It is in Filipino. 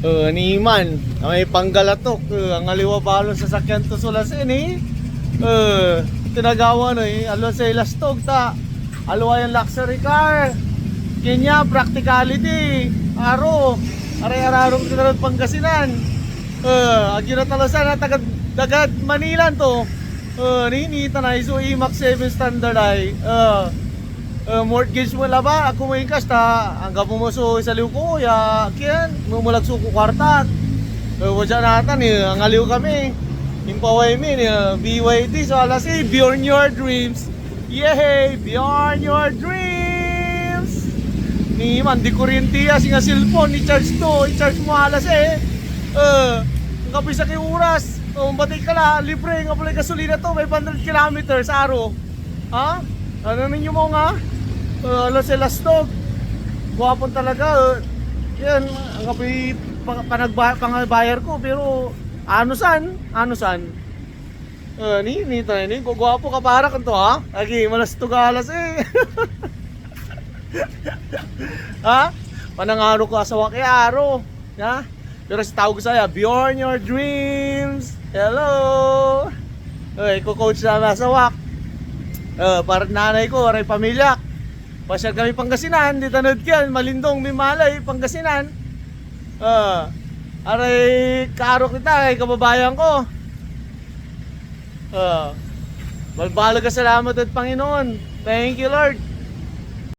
Niman, may panggalatok, ang aliwa balon sa sakyan to sulasin tinagawa alo sa ilastog ta, alwa yung luxury car, kanya practicality, aray-ararong tinarod Pangasinan, agyo na talasan na dagad Manilan to, ninita na iso IMAX 7 standard ay, mortgage mo ba? Ako mo ingkas ta hanggang pumuso sa liw ko ya kian mumulag suko kwarta. Wadya natan ang aliw kami. Impaway min BYD so alas beyond your dreams. Yay! Beyond your dreams. Ni man di kuryente ya singa cellphone ni charge to, i-charge mo alas ang kapisa kay oras. Batay ka la libre nga pala gasolina to 500 kilometers araw. Ha? Ano ninyo mo nga? Ano sila stog guwapon talaga yan ang kapi pangbayar ko pero ano san ni guwapo ka para kanto ha lagi malastog alas ha panangaro ko asawa kay aro ha pero sa tawag saya beyond your dreams hello ko coach na asawa para nanay ko aray pamilya. Pasyal kami Pangasinan, di tanod kyan, Malindong, Mimalay, Pangasinan. Aray, kaarok kita, kay kababayan ko. Balbalaga salamat at Panginoon. Thank you Lord.